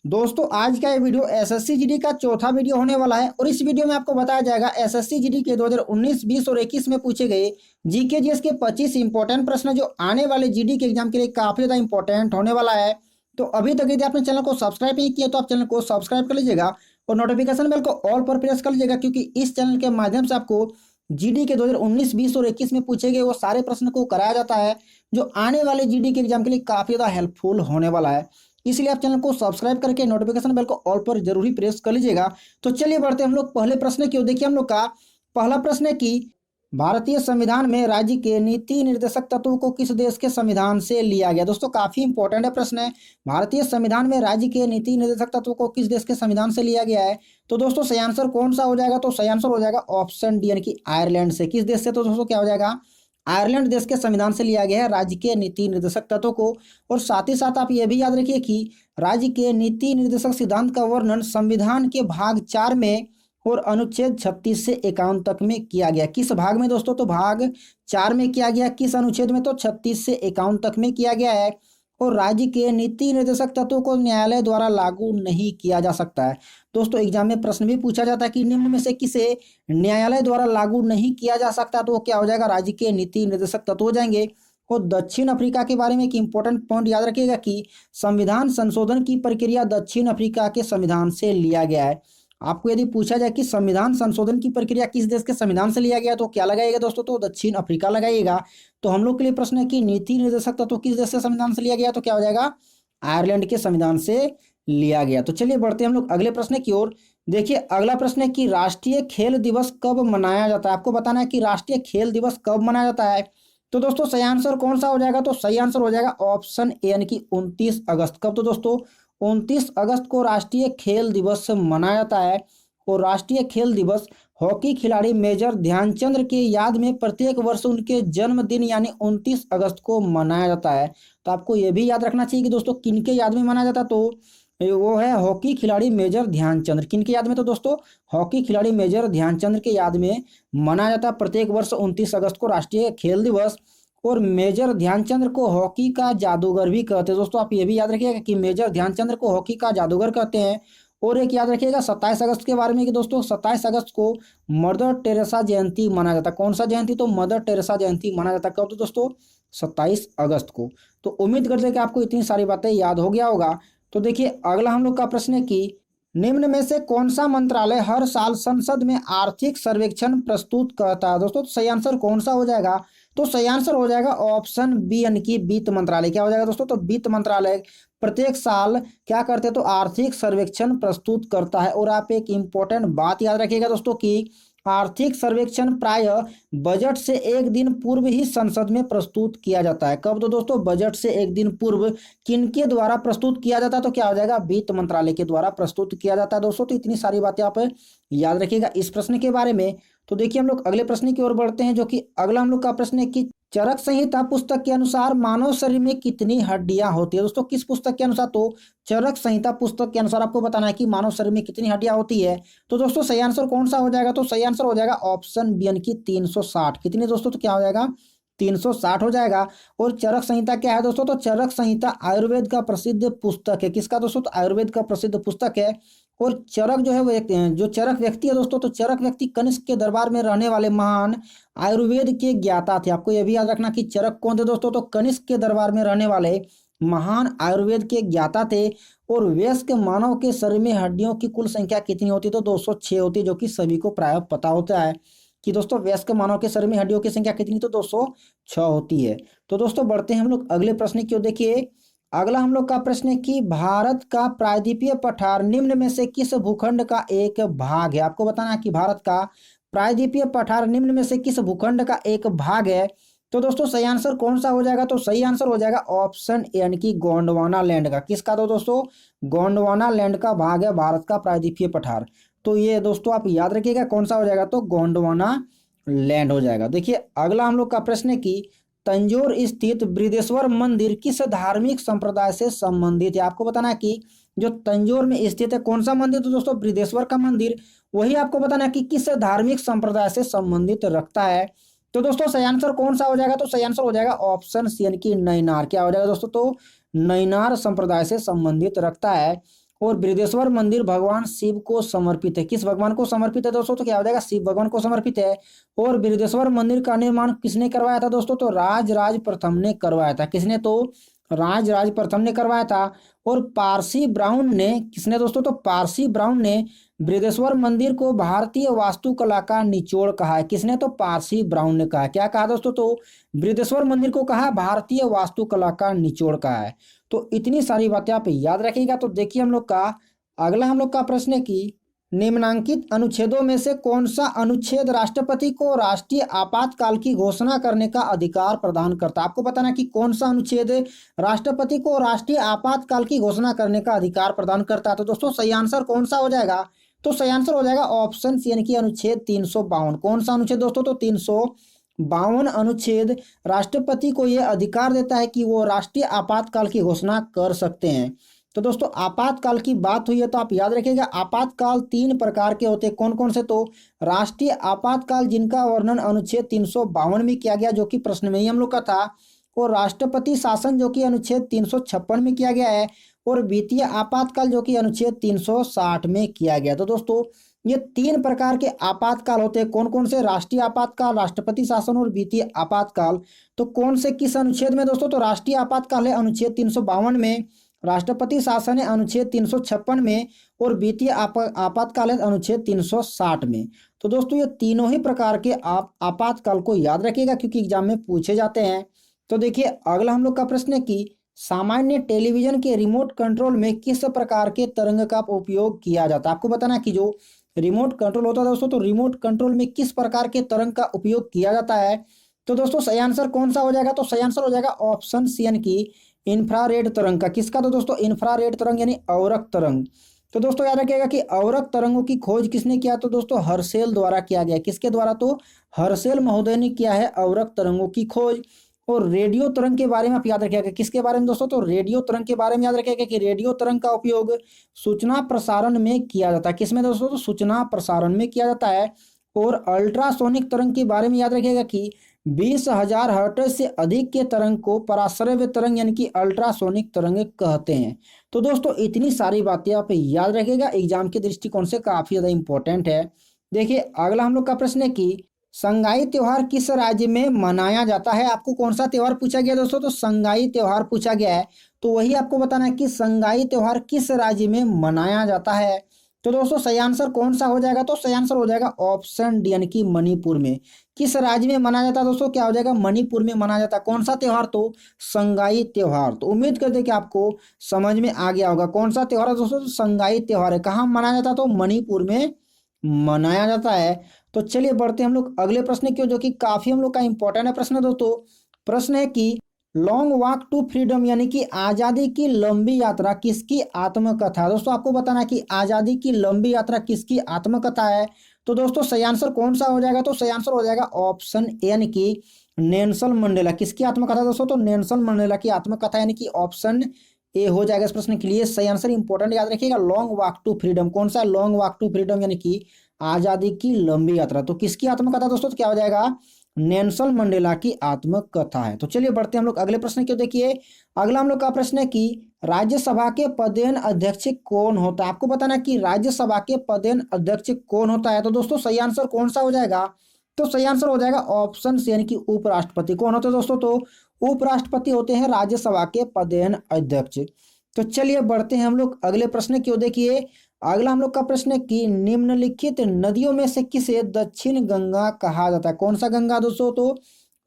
दोस्तों आज का ये वीडियो एसएससी जीडी का चौथा वीडियो होने वाला है और इस वीडियो में आपको बताया जाएगा एसएससी जीडी के 2019, 20 और 21 में पूछे गए जीके जीएस के 25 इंपॉर्टेंट प्रश्न जो आने वाले जीडी के एग्जाम के लिए काफी ज्यादा इंपॉर्टेंट होने वाला है। तो अभी तक यदि आपने चैनल को सब्सक्राइब नहीं किया तो आप चैनल को सब्सक्राइब कर लीजिएगा और नोटिफिकेशन बेल को ऑल पर प्रेस कर लीजिएगा, क्योंकि इस चैनल के माध्यम से आपको जीडी के 2019, 20 और 21 में पूछे गए वो सारे प्रश्न को कराया जाता है जो आने वाले जीडी के एग्जाम के लिए काफी ज्यादा हेल्पफुल होने वाला है। इसलिए आप चैनल को सब्सक्राइब करके नोटिफिकेशन बेल को ऑल पर जरूरी प्रेस कर लीजिएगा। तो चलिए बढ़ते हैं हम लोग पहले प्रश्न की ओर। देखिए हम लोग का पहला प्रश्न है कि भारतीय संविधान में राज्य के नीति निर्देशक तत्वों को किस देश के संविधान से लिया गया। दोस्तों काफी इंपॉर्टेंट है प्रश्न है, भारतीय संविधान में राज्य के नीति निर्देशक तत्वों को किस देश के संविधान से लिया गया है। तो दोस्तों सही आंसर कौन सा हो जाएगा, तो सही आंसर हो जाएगा ऑप्शन डी यानी कि आयरलैंड से। किस देश से, तो दोस्तों क्या हो जाएगा, आयरलैंड देश के संविधान से लिया गया है राज्य के नीति निर्देशक तत्वों को। और साथ ही साथ आप यह भी याद रखिए कि राज्य के नीति निर्देशक सिद्धांत का वर्णन संविधान के भाग 4 में और अनुच्छेद 36 से 51 तक में किया गया। किस भाग में दोस्तों, तो भाग 4 में किया गया। किस अनुच्छेद में, तो 36 से 51 तक में किया गया है। और राज्य के नीति निर्देशक तत्वों को न्यायालय द्वारा लागू नहीं किया जा सकता है। दोस्तों एग्जाम में प्रश्न भी पूछा जाता है कि निम्न में से किसे न्यायालय द्वारा लागू नहीं किया जा सकता, तो वो क्या हो जाएगा, राज्य के नीति निर्देशक तत्व हो जाएंगे। और दक्षिण अफ्रीका के बारे में एक इंपॉर्टेंट पॉइंट याद रखिएगा कि संविधान संशोधन की प्रक्रिया दक्षिण अफ्रीका के संविधान से लिया गया है। आपको यदि पूछा जाए कि संविधान संशोधन की प्रक्रिया किस देश के संविधान से लिया गया तो क्या लगाइएगा दोस्तों, तो दक्षिण अफ्रीका लगाइएगा। तो हम लोग के लिए प्रश्न है कि नीति निर्देशक तत्व किस देश के संविधान से लिया गया, तो क्या हो जाएगा, आयरलैंड के संविधान से लिया गया। तो चलिए बढ़ते हैं हम लोग अगले प्रश्न की ओर। देखिए अगला प्रश्न है कि राष्ट्रीय खेल दिवस कब मनाया जाता है। आपको बताना है कि राष्ट्रीय खेल दिवस कब मनाया जाता है। तो दोस्तों सही आंसर कौन सा हो जाएगा, तो सही आंसर हो जाएगा ऑप्शन ए यानी कि 29 अगस्त। कब, तो दोस्तों 29 अगस्त को राष्ट्रीय खेल दिवस मनाया जाता है। और राष्ट्रीय खेल दिवस हॉकी खिलाड़ी मेजर ध्यानचंद के याद में प्रत्येक वर्ष उनके जन्मदिन यानी 29 अगस्त को मनाया जाता है। तो आपको यह भी याद रखना चाहिए कि दोस्तों किनके याद में मनाया जाता है, तो वो है हॉकी खिलाड़ी मेजर ध्यानचंद। किनके याद में, तो दोस्तों हॉकी खिलाड़ी मेजर ध्यानचंद के याद में मनाया जाता है प्रत्येक वर्ष 29 अगस्त को राष्ट्रीय खेल दिवस। और मेजर ध्यानचंद को हॉकी का जादूगर भी कहते हैं। दोस्तों आप ये भी याद रखिएगा कि मेजर ध्यानचंद को हॉकी का जादूगर कहते हैं। और एक याद रखिएगा 27 अगस्त के बारे में कि दोस्तों 27 अगस्त को मदर टेरेसा जयंती मनाया जाता है। कौन सा जयंती, तो मदर टेरेसा जयंती मनाया जाता है। कब, तो दोस्तों 27 अगस्त को। तो उम्मीद करते हैं कि आपको इतनी सारी बातें याद हो गया होगा। तो देखिए अगला हम लोग का प्रश्न है कि निम्न में से कौन सा मंत्रालय हर साल संसद में आर्थिक सर्वेक्षण प्रस्तुत करता है। दोस्तों तो सही आंसर कौन सा हो जाएगा, तो सही आंसर हो जाएगा ऑप्शन बी यानी कि वित्त मंत्रालय। क्या हो जाएगा दोस्तों, तो वित्त मंत्रालय प्रत्येक साल क्या करते हैं, तो आर्थिक सर्वेक्षण प्रस्तुत करता है। और आप एक इंपॉर्टेंट बात याद रखिएगा दोस्तों कि आर्थिक सर्वेक्षण प्राय बजट से एक दिन पूर्व ही संसद में प्रस्तुत किया जाता है। कब, तो दोस्तों बजट से एक दिन पूर्व किनके द्वारा प्रस्तुत किया जाता है, तो क्या हो जाएगा, वित्त मंत्रालय के द्वारा प्रस्तुत किया जाता है। दोस्तों तो इतनी सारी बातें आप याद रखिएगा इस प्रश्न के बारे में। तो देखिए हम लोग अगले प्रश्न की ओर बढ़ते हैं, जो कि अगला हम लोग का प्रश्न है कि चरक संहिता पुस्तक के अनुसार मानव शरीर में कितनी हड्डियां होती है। दोस्तों किस पुस्तक के अनुसार, तो चरक संहिता पुस्तक के अनुसार आपको बताना है कि मानव शरीर में कितनी हड्डियां होती है। तो दोस्तों सही आंसर कौन सा हो जाएगा, तो सही आंसर हो जाएगा ऑप्शन बी यानी कि 360। कितनी दोस्तों, तो क्या हो जाएगा, 360 हो जाएगा। और चरक संहिता क्या है दोस्तों, तो चरक संहिता आयुर्वेद का प्रसिद्ध पुस्तक है। किसका दोस्तों, तो आयुर्वेद का प्रसिद्ध पुस्तक है। और चरक जो है वो जो चरक व्यक्ति है दोस्तों, तो चरक व्यक्ति कनिष्क के दरबार में रहने वाले महान आयुर्वेद के ज्ञाता थे। आपको यह भी याद रखना कि चरक कौन थे दोस्तों, तो कनिष्क के दरबार में रहने वाले महान आयुर्वेद के ज्ञाता थे। और वयस्क मानव के शरीर में हड्डियों की कुल संख्या कितनी होती है, तो 206 होती है, जो कि सभी को प्राय पता होता है कि दोस्तों वयस्क मानव के शरीर में हड्डियों की संख्या कितनी, तो 206 होती है। तो दोस्तों बढ़ते हैं हम लोग अगले प्रश्न की ओर। देखिए अगला हम लोग का प्रश्न है कि भारत का प्रायद्वीपीय पठार निम्न में से किस भूखंड का एक भाग है। आपको बताना है कि भारत का प्रायद्वीपीय पठार निम्न में से किस भूखंड का एक भाग है। तो दोस्तों सही आंसर कौन सा हो जाएगा, तो सही आंसर हो जाएगा ऑप्शन ए यानी कि गोंडवाना लैंड का। किसका, तो दोस्तों गोंडवाना लैंड का भाग है भारत का प्रायद्वीपीय पठार। तो ये दोस्तों आप याद रखिएगा कौन सा हो जाएगा, तो गोंडवाना लैंड हो जाएगा। देखिए अगला हम लोग का प्रश्न है कि तंजौर स्थित बृहदेश्वर मंदिर किस धार्मिक संप्रदाय से संबंधित है। आपको बताना है कि जो तंजौर में स्थित है कौन सा मंदिर, तो दोस्तों बृहदेश्वर का मंदिर। वही आपको बताना है कि किस धार्मिक संप्रदाय से संबंधित रखता है। तो दोस्तों सही आंसर कौन सा हो जाएगा, तो सही आंसर हो जाएगा ऑप्शन सी यानी कि नैनार। क्या हो जाएगा दोस्तों, तो नैनार संप्रदाय से संबंधित रखता है। और बृहदेश्वर मंदिर भगवान शिव को समर्पित है। किस भगवान को समर्पित है दोस्तों? तो क्या हो जाएगा? शिव भगवान को समर्पित है। और बृहदेश्वर मंदिर का निर्माण किसने करवाया था दोस्तों? तो राजराज प्रथम ने करवाया था। किसने? तो राजराज प्रथम ने करवाया था। और पारसी ब्राउन ने, किसने दोस्तों? तो पारसी ब्राउन ने बृहदेश्वर मंदिर को भारतीय वास्तुकला का निचोड़ कहा है। किसने? तो पारसी ब्राउन ने कहा। क्या कहा दोस्तों? तो बृहदेश्वर मंदिर को कहा भारतीय वास्तुकला का निचोड़ कहा है। तो इतनी सारी बातें आप याद रखिएगा। तो देखिए हम लोग का अगला हम लोग का प्रश्न है कि निम्नांकित अनुच्छेदों में से कौन सा अनुच्छेद राष्ट्रपति को राष्ट्रीय आपातकाल की घोषणा करने का अधिकार प्रदान करता है? आपको बताना कि कौन सा अनुच्छेद राष्ट्रपति को राष्ट्रीय आपातकाल की घोषणा करने का अधिकार प्रदान करता है। तो दोस्तों सही आंसर कौन सा हो जाएगा? तो सही आंसर हो जाएगा ऑप्शन सी, यानी कि अनुच्छेद 352। कौन सा अनुच्छेद दोस्तों? तो 352 अनुच्छेद राष्ट्रपति को यह अधिकार देता है कि वो राष्ट्रीय आपातकाल की घोषणा कर सकते हैं। तो दोस्तों आपातकाल की बात हुई है तो आप याद रखिएगा आपातकाल 3 प्रकार के होते हैं। कौन कौन से? तो राष्ट्रीय आपातकाल जिनका वर्णन अनुच्छेद 352 में किया गया, जो कि प्रश्न में ही हम लोग का था। और राष्ट्रपति शासन जो कि अनुच्छेद 356 में किया गया है। और वित्तीय आपातकाल जो कि अनुच्छेद 360 में किया गया। तो दोस्तों ये 3 प्रकार के आपातकाल होते हैं। कौन कौन से? राष्ट्रीय आपातकाल, राष्ट्रपति शासन और वित्तीय आपातकाल। तो कौन से किस अनुच्छेद में दोस्तों? तो राष्ट्रीय आपातकाल है अनुच्छेद 352 में, राष्ट्रपति शासन है अनुच्छेद 356 में, और वित्तीय आपातकाल है अनुच्छेद 360 में। तो दोस्तों ये तीनों ही प्रकार के आपातकाल को याद रखिएगा क्योंकि एग्जाम में पूछे जाते हैं। तो देखिए अगला हम लोग का प्रश्न है कि सामान्य टेलीविजन के रिमोट कंट्रोल में किस प्रकार के तरंग का उपयोग किया जाता है? आपको बताना कि जो रिमोट कंट्रोल होता है दोस्तों, तो रिमोट कंट्रोल में किस प्रकार के तरंग का उपयोग किया जाता है? तो दोस्तों सही आंसर कौन सा हो जाएगा? तो सही आंसर हो जाएगा ऑप्शन सी, यानी कि इंफ्रारेड तरंग का। किसका? तो दोस्तों इंफ्रारेड तरंग यानी अवरक तरंग। तो दोस्तों याद रखिएगा कि अवरक तरंगों की खोज किसने किया? तो दोस्तों हर्शेल द्वारा किया गया। किसके द्वारा? तो हर्शेल महोदय ने किया है अवरक तरंगों की खोज। और रेडियो तरंग के बारे में आप याद रखिएगा। किसके बारे में दोस्तों? तो रेडियो तरंग के बारे में याद रखिएगा कि रेडियो तरंग का उपयोग सूचना प्रसारण में किया जाता है। किसमें दोस्तों? तो सूचना प्रसारण में किया जाता है। और अल्ट्रासोनिक तरंग के बारे में याद रखिएगा कि 20,000 हर्ट्ज से अधिक के तरंग को पराश्रव्य तरंग यानी कि अल्ट्रासोनिक तरंग कहते हैं। तो दोस्तों इतनी सारी बातें आप याद रखिएगा, एग्जाम के दृष्टिकोण से काफी ज्यादा इंपॉर्टेंट है। देखिए अगला हम लोग का प्रश्न है कि संगाई त्योहार किस राज्य में मनाया जाता है? आपको कौन सा त्योहार पूछा गया दोस्तों? तो संगाई त्योहार पूछा गया है। तो वही आपको बताना है कि संगाई त्योहार किस राज्य में मनाया जाता है। तो दोस्तों सही आंसर कौन सा हो जाएगा? तो सही आंसर हो जाएगा ऑप्शन डी, यानी कि मणिपुर में। किस राज्य में मनाया जाता है दोस्तों? क्या हो जाएगा? मणिपुर में मनाया जाता है। कौन सा त्योहार? तो संगाई त्योहार। तो उम्मीद करते हैं कि आपको समझ में आ गया होगा कौन सा त्योहार है दोस्तों। तो संगाई त्योहार है। कहाँ मनाया जाता है? तो मणिपुर में मनाया जाता है। तो चलिए बढ़ते हैं हम लोग अगले प्रश्न की, जो कि काफी हम लोग का इंपॉर्टेंट है प्रश्न दोस्तों। प्रश्न है कि लॉन्ग वॉक टू फ्रीडम यानी कि आजादी की लंबी यात्रा किसकी आत्मकथा है? दोस्तों आपको बताना है कि आजादी की लंबी यात्रा किसकी आत्मकथा है। तो दोस्तों सही आंसर कौन सा हो जाएगा? तो सही आंसर हो जाएगा ऑप्शन ए, यानी कि नेल्सन मंडेला। किसकी आत्मकथा दोस्तों? तो नेल्सन मंडेला की आत्मकथा, यानी कि ऑप्शन ए हो जाएगा इस प्रश्न के लिए सही आंसर। इंपॉर्टेंट याद रखिएगा लॉन्ग वॉक टू फ्रीडम। कौन सा? लॉन्ग वॉक टू फ्रीडम यानी कि आजादी की लंबी यात्रा। तो किसकी आत्मकथा दोस्तों? तो क्या हो जाएगा? नेल्सन मंडेला की आत्मकथा है। तो चलिए बढ़ते हैं हम लोग अगले प्रश्न की। देखिए अगला हम लोग का प्रश्न है कि राज्यसभा के पदेन अध्यक्ष कौन होता है? आपको बताना कि राज्यसभा के पदेन अध्यक्ष कौन होता है। तो दोस्तों सही आंसर कौन सा हो जाएगा? तो सही आंसर हो जाएगा ऑप्शन सी, यानी कि उपराष्ट्रपति। कौन होते हैं दोस्तों? तो उपराष्ट्रपति होते हैं राज्यसभा के पदेन अध्यक्ष। तो चलिए बढ़ते हैं हम लोग अगले प्रश्न की ओर। देखिए अगला हम लोग का प्रश्न है कि निम्नलिखित नदियों में से किसे दक्षिण गंगा कहा जाता है? कौन सा गंगा दोस्तों? तो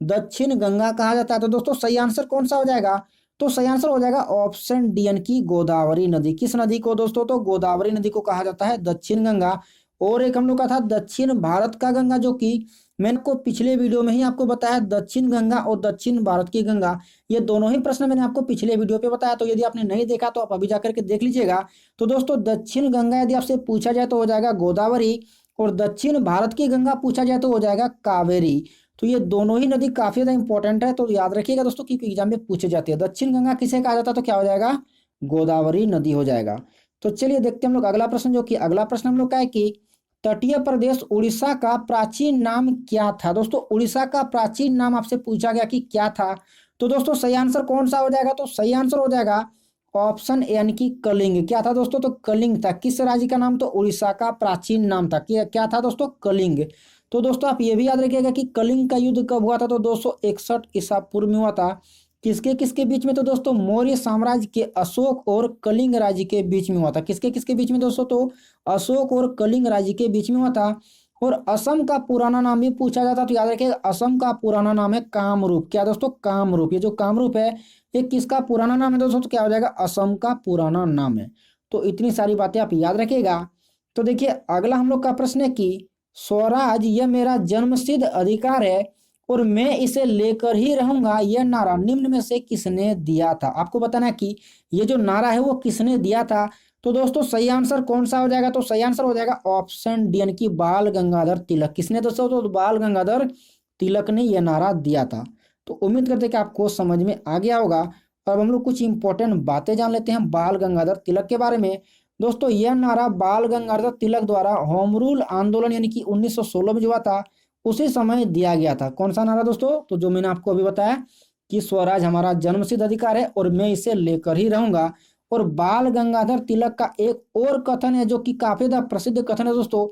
दक्षिण गंगा कहा जाता है। तो दोस्तों सही आंसर कौन सा हो जाएगा? तो सही आंसर हो जाएगा ऑप्शन डी, यानी कि गोदावरी नदी। किस नदी को दोस्तों? तो गोदावरी नदी को कहा जाता है दक्षिण गंगा। और एक हम लोग का था दक्षिण भारत का गंगा, जो कि मैंने आपको पिछले वीडियो में ही आपको बताया दक्षिण गंगा और दक्षिण भारत की गंगा, ये दोनों ही प्रश्न मैंने आपको पिछले वीडियो पे बताया। तो यदि आपने नहीं देखा तो आप अभी जाकर के देख लीजिएगा। तो दोस्तों दक्षिण गंगा यदि आपसे पूछा जाए तो हो जाएगा गोदावरी, और दक्षिण भारत की गंगा पूछा जाए तो हो जाएगा कावेरी। तो ये दोनों ही नदी काफी ज्यादा इंपॉर्टेंट है, तो याद रखिएगा दोस्तों कि एग्जाम में पूछे जाते हैं। दक्षिण गंगा किसे कहा जाता है? तो क्या हो जाएगा? गोदावरी नदी हो जाएगा। तो चलिए देखते हैं हम लोग अगला प्रश्न, जो कि अगला प्रश्न हम लोग का है कि तटीय प्रदेश उड़ीसा का प्राचीन नाम क्या था? दोस्तों उड़ीसा का प्राचीन नाम आपसे पूछा गया कि क्या था। तो दोस्तों सही आंसर कौन सा हो जाएगा? तो सही आंसर हो जाएगा ऑप्शन ए यानी कि कलिंग। क्या था दोस्तों? तो कलिंग था। किस राज्य का नाम? तो उड़ीसा का प्राचीन नाम था। क्या था दोस्तों? कलिंग। तो दोस्तों आप ये भी याद रखिएगा कि कलिंग का युद्ध कब हुआ था? तो 261 ईसा पूर्व में हुआ था। किसके किसके बीच में? तो दोस्तों मौर्य साम्राज्य के अशोक और कलिंग राज्य के बीच में हुआ था। किसके किसके बीच में दोस्तों? तो अशोक और कलिंग राज्य के बीच में हुआ था। और असम का पुराना नाम भी पूछा जाता तो याद रखिएगा, असम का पुराना नाम है कामरूप। क्या दोस्तों? कामरूप। ये जो कामरूप है ये किसका पुराना नाम है दोस्तों? तो क्या हो जाएगा? असम का पुराना नाम है। तो इतनी सारी बातें आप याद रखिएगा। तो देखिए अगला हम लोग का प्रश्न है कि स्वराज यह मेरा जन्मसिद्ध अधिकार है और मैं इसे लेकर ही रहूंगा, यह नारा निम्न में से किसने दिया था? आपको बताना है कि ये जो नारा है वो किसने दिया था। तो दोस्तों सही आंसर कौन सा हो जाएगा? तो सही आंसर हो जाएगा ऑप्शन डी यानी कि बाल गंगाधर तिलक। किसने दोस्तों? तो बाल गंगाधर तिलक ने यह नारा दिया था। तो उम्मीद करते हैं कि आपको समझ में आ गया होगा। अब हम लोग कुछ इंपॉर्टेंट बातें जान लेते हैं बाल गंगाधर तिलक के बारे में। दोस्तों यह नारा बाल गंगाधर तिलक द्वारा होम रूल आंदोलन यानी कि 1916 में जो हुआ था उसी समय दिया गया था। कौन सा नारा दोस्तों? तो जो मैंने आपको अभी बताया कि स्वराज हमारा जन्मसिद्ध अधिकार है और मैं इसे लेकर ही रहूंगा। और बाल गंगाधर तिलक का एक और कथन है जो कि काफी ज्यादा प्रसिद्ध कथन है दोस्तों,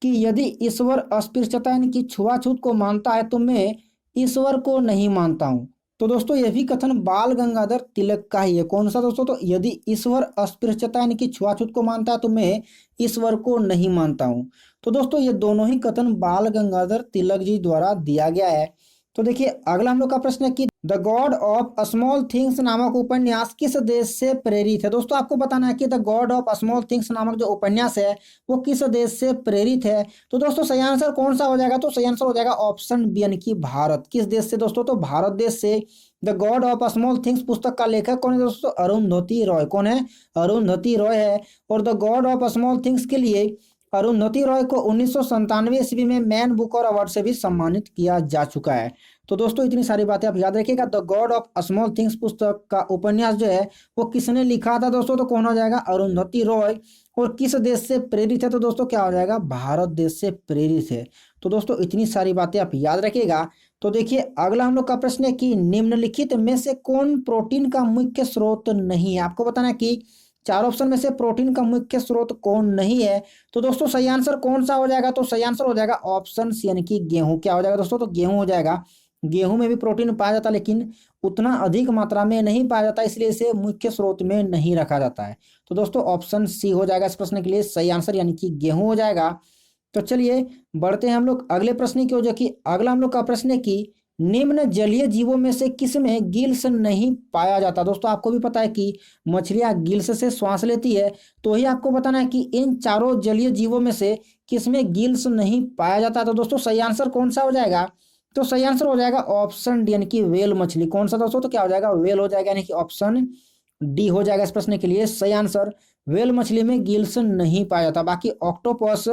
कि यदि ईश्वर अस्पृश्यता यानी कि छुआछूत को मानता है तो मैं ईश्वर को नहीं मानता हूं। तो दोस्तों यह भी कथन बाल गंगाधर तिलक का ही है। कौन सा दोस्तों? तो यदि ईश्वर अस्पृश्यता यानी कि छुआछूत को मानता है तो मैं ईश्वर को नहीं मानता हूं। तो दोस्तों ये दोनों ही कथन बाल गंगाधर तिलक जी द्वारा दिया गया है। तो देखिए अगला हम लोग का प्रश्न है कि the God of small things नामक उपन्यास किस देश से प्रेरित है? दोस्तों आपको बताना है कि the God of small things नामक जो उपन्यास है वो किस देश से प्रेरित है। तो दोस्तों सही आंसर कौन सा हो जाएगा? तो सही आंसर हो जाएगा ऑप्शन बी यानी कि भारत। किस देश से दोस्तों? तो भारत देश से। The God of small things पुस्तक का लेखक कौन है दोस्तों? अरुंधति रॉय। कौन है? अरुंधति रॉय है। और the God of small things के लिए अरुंधति रॉय को 1997 ईस्वी में मैन बुकर अवार्ड से भी सम्मानित किया जा चुका है। तो दोस्तों इतनी सारी बातें आप याद रखिएगा। The God of small things पुस्तक का उपन्यास जो है वो किसने लिखा था दोस्तों? तो कौन हो जाएगा? अरुंधति रॉय। और किस देश से प्रेरित है? तो दोस्तों क्या हो जाएगा? भारत देश से प्रेरित है। तो दोस्तों इतनी सारी बातें आप याद रखिएगा। तो देखिए अगला हम लोग का प्रश्न है कि निम्नलिखित में से कौन प्रोटीन का मुख्य स्रोत नहीं है? आपको बताना है कि चार ऑप्शन में से प्रोटीन का मुख्य स्रोत कौन नहीं है। तो दोस्तों सही आंसर कौन सा हो जाएगा? तो सही आंसर हो जाएगा ऑप्शन सी यानी कि गेहूं। क्या हो जाएगा दोस्तों? तो गेहूं हो जाएगा। गेहूं में भी प्रोटीन पाया जाता है लेकिन उतना अधिक मात्रा में नहीं पाया जाता, इसलिए इसे मुख्य स्रोत में नहीं रखा जाता है। तो दोस्तों ऑप्शन सी हो जाएगा इस प्रश्न के लिए सही आंसर यानी कि गेहूं हो जाएगा। तो चलिए बढ़ते हैं हम लोग अगले प्रश्न की ओर, जो कि अगला हम लोग का प्रश्न है कि निम्न जलीय जीवों में से किसमें गिल्स नहीं पाया जाता? दोस्तों आपको भी पता है कि मछलियां गिल्स से श्वास लेती है। तो ही आपको बताना है कि इन चारों जलीय जीवों में से किसमें गिल्स नहीं पाया जाता। तो दोस्तों सही आंसर कौन सा हो जाएगा? तो सही आंसर हो जाएगा ऑप्शन डी यानी कि वेल मछली। कौन सा दोस्तों? तो क्या हो जाएगा? वेल हो जाएगा यानी कि ऑप्शन डी हो जाएगा इस प्रश्न के लिए सही आंसर। वेल मछली में गिल्स नहीं पाया जाता। बाकी ऑक्टोपस,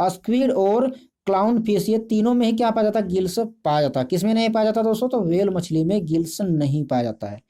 स्क्विड और क्लाउन फिश ये तीनों में ही क्या पाया जाता है? गिल्स पाया जाता है। किसमें नहीं पाया जाता दोस्तों? तो वेल मछली में गिल्स नहीं पाया जाता है।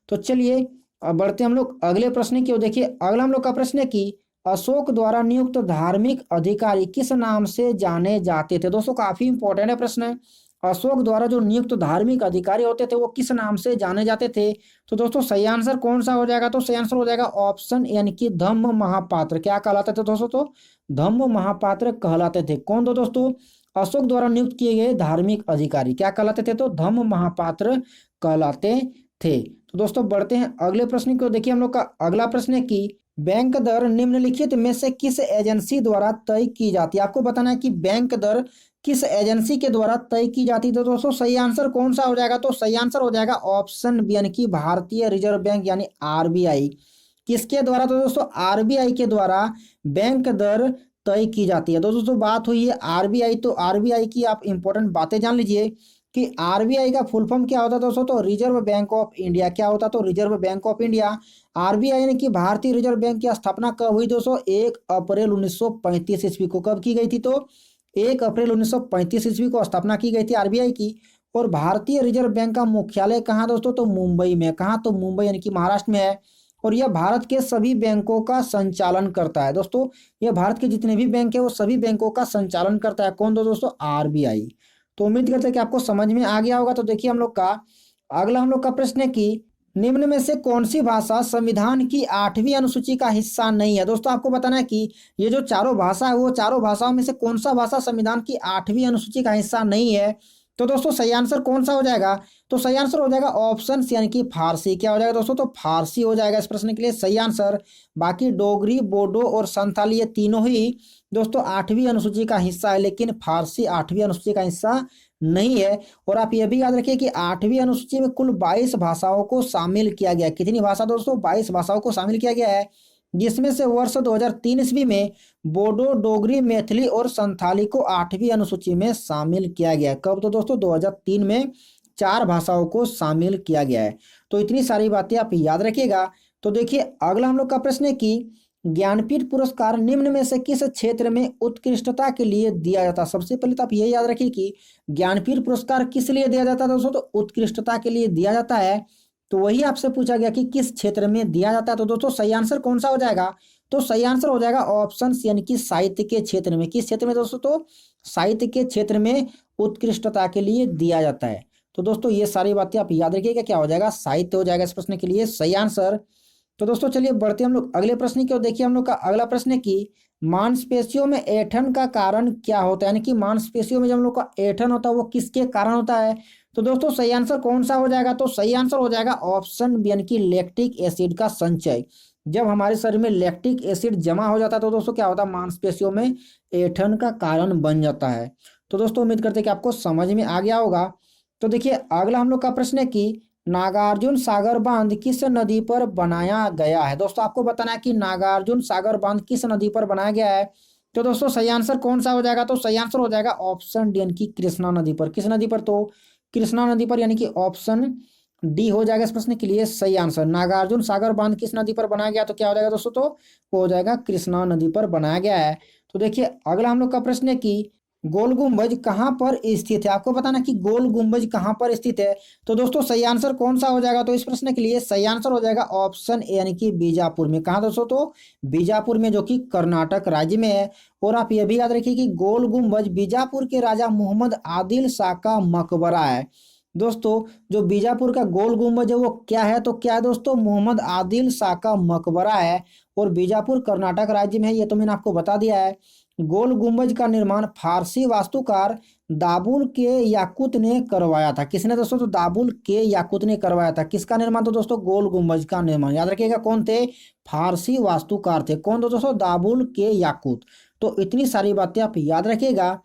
तो चलिए अब बढ़ते हम लोग अगले प्रश्न की ओर। देखिए अगला हम लोग का प्रश्न है कि अशोक द्वारा नियुक्त धार्मिक अधिकारी किस नाम से जाने जाते थे? दोस्तों काफी इंपॉर्टेंट है प्रश्न। अशोक द्वारा जो नियुक्त धार्मिक अधिकारी होते थे वो किस नाम से जाने जाते थे? तो दोस्तों सही आंसर कौन सा हो जाएगा? तो सही आंसर हो जाएगा ऑप्शन यानी कि धम्म महापात्र। क्या कहलाते थे दोस्तों? तो धम्म महापात्र कहलाते थे। कौन? तो दोस्तों अशोक द्वारा नियुक्त किए गए धार्मिक अधिकारी क्या कहलाते थे? तो धम्म महापात्र कहलाते थे। तो दोस्तों बढ़ते हैं अगले प्रश्न को। देखिए हम लोग का अगला प्रश्न है कि बैंक दर निम्नलिखित में से किस एजेंसी द्वारा तय की जाती है? आपको बताना है कि बैंक दर किस एजेंसी के द्वारा तय की जाती है। तो दोस्तों सही आंसर कौन सा हो जाएगा? तो सही आंसर हो जाएगा ऑप्शन बी यानी कि भारतीय रिजर्व बैंक यानी आरबीआई। किसके द्वारा? तो दोस्तों आरबीआई के द्वारा बैंक दर तय की जाती है। दोस्तों बात हुई है आरबीआई, तो आरबीआई की आप इंपॉर्टेंट बातें जान लीजिए कि आरबीआई का फुल फॉर्म क्या होता है दोस्तों? तो रिजर्व बैंक ऑफ इंडिया। क्या होता? तो reserve bank of India. RBI ने कि भारतीय रिजर्व बैंक की स्थापना कब हुई दोस्तों? 1 अप्रैल 1935 ईस्वी को। कब की गई थी? तो 1 अप्रैल 1935 ईस्वी को स्थापना की गई थी आरबीआई की। और भारतीय रिजर्व बैंक का मुख्यालय कहाँ दोस्तों? तो मुंबई में। कहाँ? तो मुंबई यानी कि महाराष्ट्र में है। और यह भारत के सभी बैंकों का संचालन करता है। दोस्तों यह भारत के जितने भी बैंक है वो सभी बैंकों का संचालन करता है। कौन? दोस्तों आरबीआई। तो उम्मीद करते हैं कि आपको समझ में आ गया होगा। तो देखिए हम लोग का अगला हम लोग का प्रश्न है कि निम्न में से कौन सी भाषा संविधान की 8वीं अनुसूची का हिस्सा नहीं है। दोस्तों आपको बताना है कि ये जो चारों भाषा है वो चारों भाषाओं में से कौन सा भाषा संविधान की 8वीं अनुसूची का हिस्सा नहीं है। तो दोस्तों सही आंसर कौन सा हो जाएगा, तो सही आंसर हो जाएगा ऑप्शन यानी कि फारसी। क्या हो जाएगा दोस्तों, तो फारसी हो जाएगा इस प्रश्न के लिए सही आंसर। बाकी डोगरी, बोडो और संथाली ये तीनों ही दोस्तों 8वीं अनुसूची का हिस्सा है, लेकिन फारसी 8वीं अनुसूची का हिस्सा नहीं है। और आप ये भी याद रखिए कि 8वीं अनुसूची में कुल 22 भाषाओं को शामिल किया गया। कितनी भाषा दोस्तों, 22 भाषाओं को शामिल किया गया है, जिसमें से वर्ष 2003 ईस्वी में बोडो, डोगरी, मैथिली और संथाली को 8वीं अनुसूची में शामिल किया गया। कब, तो दोस्तों 2003 में 4 भाषाओं को शामिल किया गया है। तो इतनी सारी बातें आप याद रखिएगा। तो देखिए अगला हम लोग का प्रश्न है कि ज्ञानपीठ पुरस्कार निम्न में से किस क्षेत्र में उत्कृष्टता के लिए दिया जाता है। सबसे पहले तो आप ये याद रखिए कि ज्ञानपीठ पुरस्कार किस लिए दिया जाता है दोस्तों, तो उत्कृष्टता के लिए दिया जाता है। तो वही आपसे पूछा गया कि किस क्षेत्र में दिया जाता है। तो दोस्तों सही आंसर कौन सा हो जाएगा, तो सही आंसर हो जाएगा ऑप्शन यानी कि साहित्य के क्षेत्र में। किस क्षेत्र में दोस्तों, तो साहित्य के क्षेत्र में उत्कृष्टता के लिए दिया जाता है। तो दोस्तों ये सारी बातें आप याद रखिएगा, क्या हो जाएगा, साहित्य हो जाएगा इस प्रश्न के लिए सही आंसर। तो दोस्तों चलिए बढ़ते हम लोग अगले प्रश्न की ओर। देखिए हम लोग का अगला प्रश्न है कि मांसपेशियों में ऐंठन का कारण क्या होता है, यानी कि मांसपेशियों में जब हम लोग का ऐंठन होता है वो किसके कारण होता है। तो दोस्तों सही आंसर कौन सा हो जाएगा, तो सही आंसर हो जाएगा ऑप्शन यानी कि लैक्टिक एसिड का संचय। जब हमारे शरीर में लैक्टिक एसिड जमा हो जाता है तो दोस्तों क्या होता है, मांसपेशियों में ऐंठन का कारण बन जाता है। तो दोस्तों उम्मीद करते हैं कि आपको समझ में आ गया होगा। तो देखिए अगला हम लोग का प्रश्न है कि नागार्जुन सागर बांध किस नदी पर बनाया गया है। दोस्तों आपको बताना है कि नागार्जुन सागर बांध किस नदी पर बनाया गया है। तो दोस्तों सही आंसर कौन सा हो जाएगा, तो सही आंसर हो जाएगा ऑप्शन डी यानी कि कृष्णा नदी पर। किस नदी पर, तो कृष्णा नदी पर, यानी कि ऑप्शन डी हो जाएगा इस प्रश्न के लिए सही आंसर। नागार्जुन सागर बांध किस नदी पर बनाया गया, तो क्या हो जाएगा दोस्तों, तो वो हो जाएगा कृष्णा नदी पर बनाया गया है। तो देखिए अगला हम लोग का प्रश्न है कि गोल गुंबज कहाँ पर स्थित है। आपको बताना कि गोल गुंबज कहाँ पर स्थित है। तो दोस्तों सही आंसर कौन सा हो जाएगा, तो इस प्रश्न के लिए सही आंसर हो जाएगा ऑप्शन ए यानी कि बीजापुर में। कहाँ दोस्तों, तो बीजापुर में, जो कि कर्नाटक राज्य में है। और आप यह भी याद रखिए कि गोल गुंबज बीजापुर के राजा मोहम्मद आदिल शाह का मकबरा है। दोस्तों जो बीजापुर का गोल गुंबज है वो क्या है, तो क्या है दोस्तों, मोहम्मद आदिल शाह का मकबरा है। और बीजापुर कर्नाटक राज्य में है, ये तो मैंने आपको बता दिया है। गोल गुंबज का निर्माण फारसी वास्तुकार दाबुल के याकूत ने करवाया था। किसने दोस्तों, तो दाबुल के याकूत ने करवाया था। किसका निर्माण, तो दोस्तों गोल गुंबज का निर्माण। याद रखिएगा कौन थे, फारसी वास्तुकार थे। कौन, तो दोस्तों दाबुल के याकूत। तो इतनी सारी बातें आप याद रखिएगा।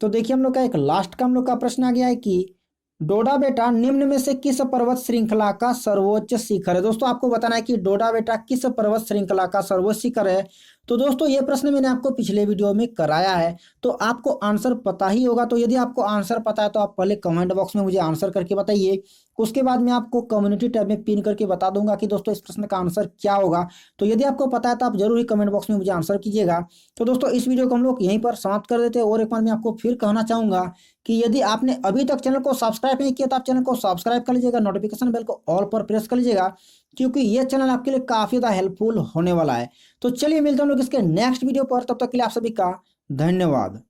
तो देखिए हम लोग का एक लास्ट का हम लोग का प्रश्न आ गया है कि डोडा बेटा निम्न में से किस पर्वत श्रृंखला का सर्वोच्च शिखर है। दोस्तों आपको बताना है कि डोडा बेटा किस पर्वत श्रृंखला का सर्वोच्च शिखर है। तो दोस्तों ये प्रश्न मैंने आपको पिछले वीडियो में कराया है, तो आपको आंसर पता ही होगा। तो यदि आपको आंसर पता है तो आप पहले कमेंट बॉक्स में मुझे आंसर करके बताइए। उसके बाद मैं आपको कम्युनिटी टैब में पिन करके बता दूंगा कि दोस्तों इस प्रश्न का आंसर क्या होगा। तो यदि आपको पता है तो आप जरूर ही कमेंट बॉक्स में मुझे आंसर कीजिएगा। तो दोस्तों इस वीडियो को हम लोग यहीं पर समाप्त कर देते हैं। और एक बार मैं आपको फिर कहना चाहूंगा कि यदि आपने अभी तक चैनल को सब्सक्राइब नहीं किया तो आप चैनल को सब्सक्राइब कर लीजिएगा, नोटिफिकेशन बेल को ऑल पर प्रेस कर लीजिएगा, क्योंकि ये चैनल आपके लिए काफी ज्यादा हेल्पफुल होने वाला है। तो चलिए मिलते हैं हम लोग इसके नेक्स्ट वीडियो पर, तब तक के लिए आप सभी का धन्यवाद।